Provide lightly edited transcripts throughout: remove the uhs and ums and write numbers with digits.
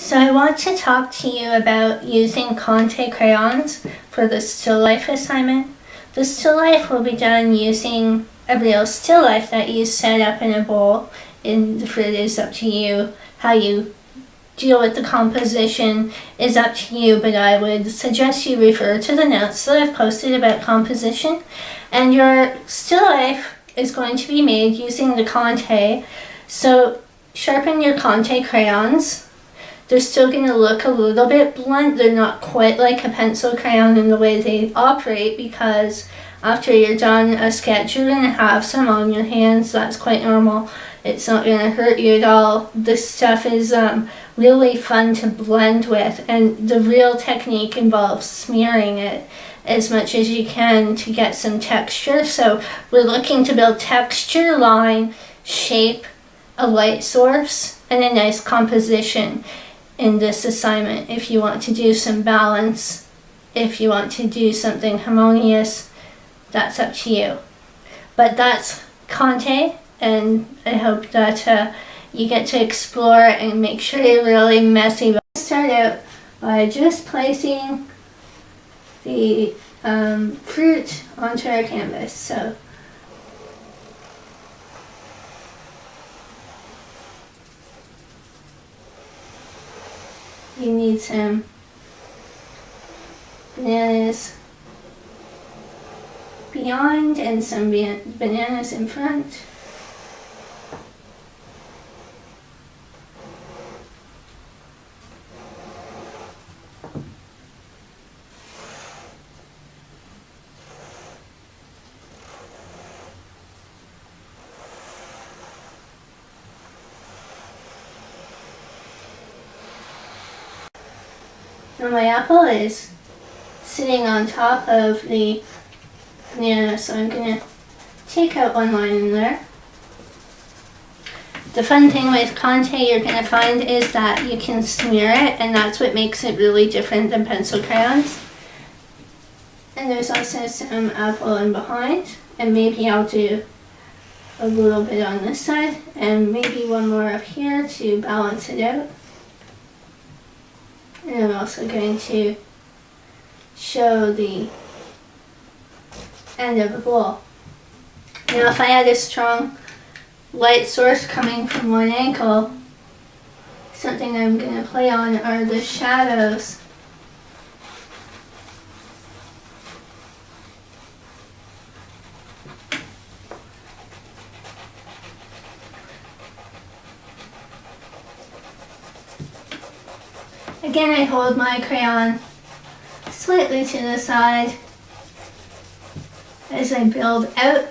So I want to talk to you about using Conte crayons for the still life assignment. The still life will be done using a real still life that you set up in a bowl, and the fruit is up to you. How you deal with the composition is up to you, but I would suggest you refer to the notes that I've posted about composition. And your still life is going to be made using the Conte. So sharpen your Conte crayons. They're still going to look a little bit blunt. They're not quite like a pencil crayon in the way they operate, because after you're done a sketch, you're going to have some on your hands. That's quite normal. It's not going to hurt you at all. This stuff is really fun to blend with, and the real technique involves smearing it as much as you can to get some texture. So we're looking to build texture, line, shape, a light source, and a nice composition in this assignment. If you want to do some balance, if you want to do something harmonious, that's up to you. But that's Conte, and I hope that you get to explore and make sure you're really messy. Start out by just placing the fruit onto our canvas. So you need some bananas beyond and some bananas in front. Now my apple is sitting on top of the banana, so I'm going to take out one line in there. The fun thing with Conte you're going to find is that you can smear it, and that's what makes it really different than pencil crayons. And there's also some apple in behind, and maybe I'll do a little bit on this side and maybe one more up here to balance it out. And I'm also going to show the end of the bowl. Now if I had a strong light source coming from one angle, something I'm going to play on are the shadows. Again, I hold my crayon slightly to the side as I build out.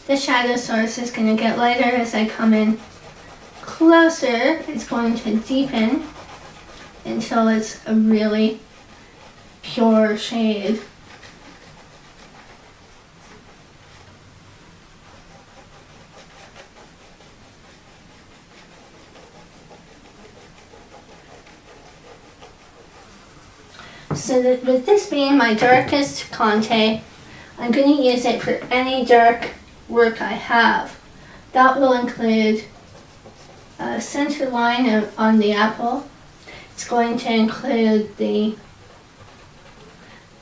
The shadow source is going to get lighter as I come in closer. It's going to deepen until it's a really pure shade. So that with this being my darkest Conte, I'm going to use it for any dark work I have. That will include a center line on the apple. It's going to include the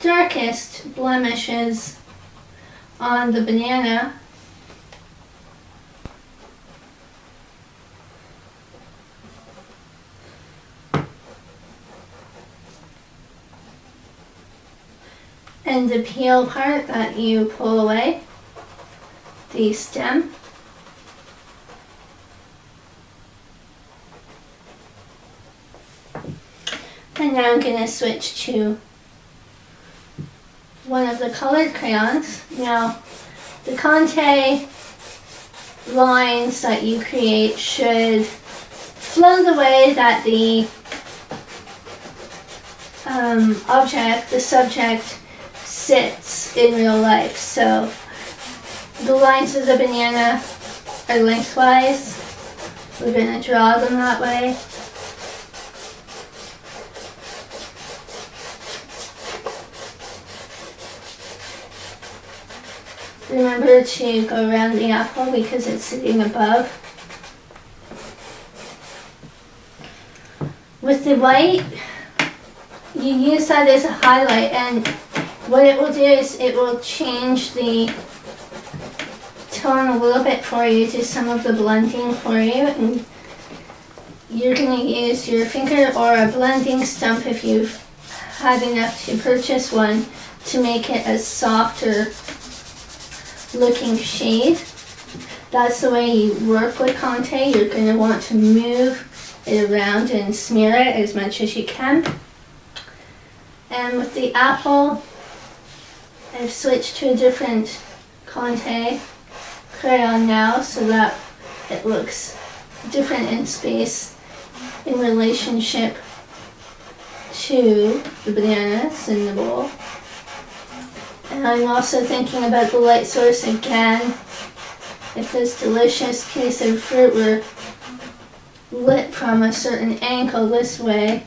darkest blemishes on the banana. And the peel part that you pull away, the stem. And now I'm going to switch to one of the colored crayons. Now, the Conte lines that you create should flow the way that the the subject sits in real life. So the lines of the banana are lengthwise. We're going to draw them that way. Remember to go around the apple because it's sitting above. With the white, you use that as a highlight, and what it will do is it will change the tone a little bit for you, do some of the blending for you, and you're going to use your finger or a blending stump if you've had enough to purchase one to make it a softer looking shade. That's the way you work with Conte. You're going to want to move it around and smear it as much as you can. And with the apple, I've switched to a different Conte Crayon now so that it looks different in space in relationship to the bananas in the bowl. And I'm also thinking about the light source again. If this delicious piece of fruit were lit from a certain angle this way,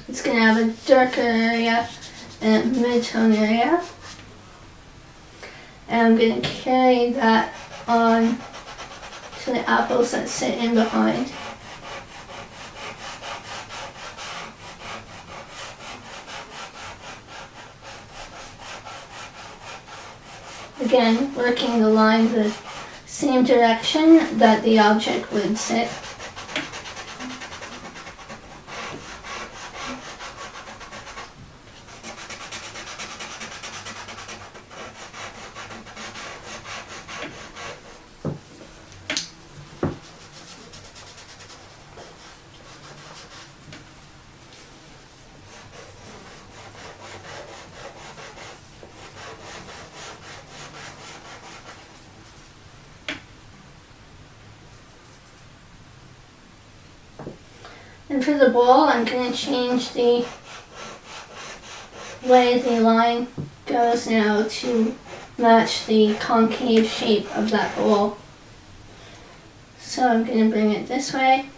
it's going to have a darker area and a mid-tone area. And I'm going to carry that on to the apples that sit in behind. Again, working the line the same direction that the object would sit. And for the bowl, I'm going to change the way the line goes now to match the concave shape of that bowl. So I'm going to bring it this way.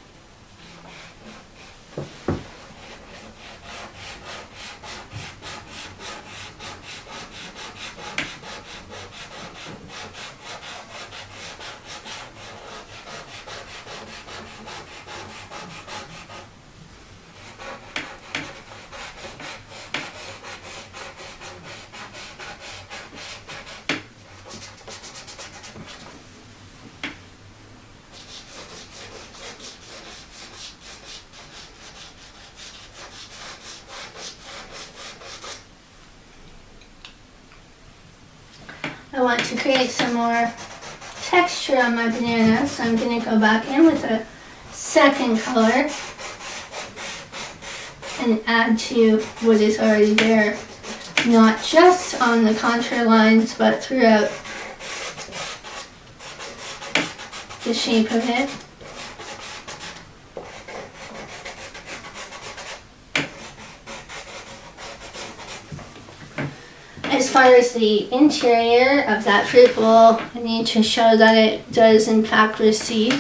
I want to create some more texture on my banana, so I'm going to go back in with a second color and add to what is already there, not just on the contour lines, but throughout the shape of it. As far as the interior of that fruit bowl, I need to show that it does in fact recede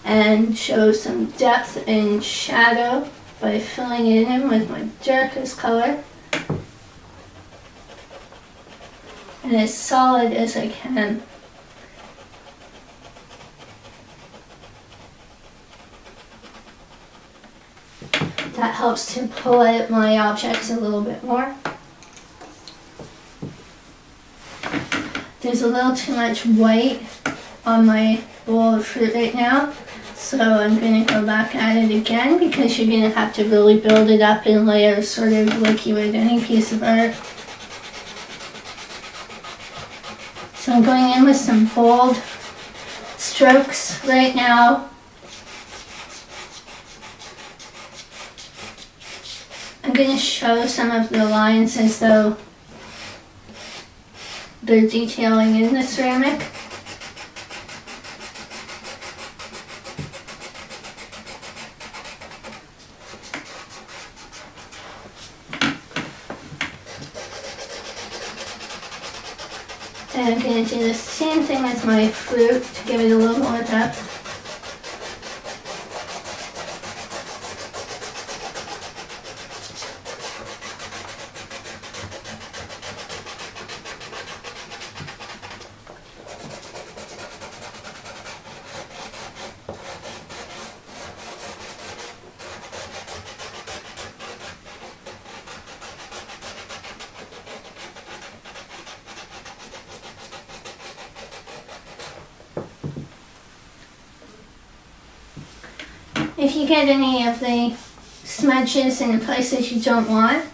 and show some depth and shadow by filling it in with my darkest color and as solid as I can. That helps to pull out my objects a little bit more. There's a little too much white on my bowl of fruit right now, so I'm going to go back at it again because you're going to have to really build it up in layers, sort of like you would any piece of art. So I'm going in with some bold strokes right now. I'm going to show some of the lines as though they're detailing in the ceramic. And I'm going to do the same thing with my fruit to give it a little more depth. If you get any of the smudges in the places you don't want,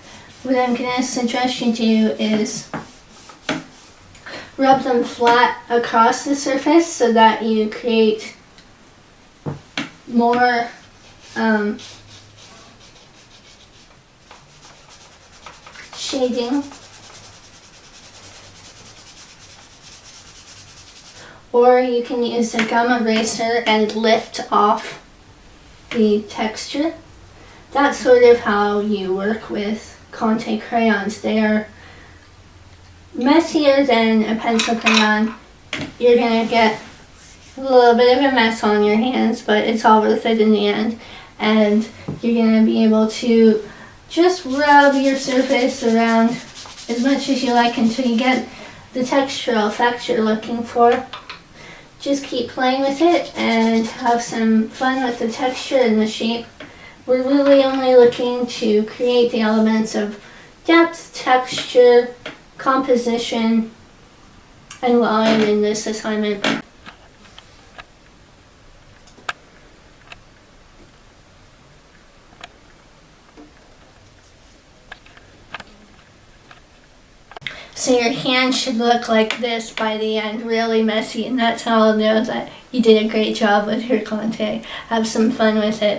what I'm going to suggest you do is rub them flat across the surface so that you create more shading. Or you can use a gum eraser and lift off the texture. That's sort of how you work with Conte crayons. They are messier than a pencil crayon. You're going to get a little bit of a mess on your hands, but it's all worth it in the end. And you're going to be able to just rub your surface around as much as you like until you get the textural effect you're looking for. Just keep playing with it and have some fun with the texture and the shape. We're really only looking to create the elements of depth, texture, composition, and line in this assignment. So your hand should look like this by the end, really messy, and that's how I'll know that you did a great job with your Conte. Have some fun with it.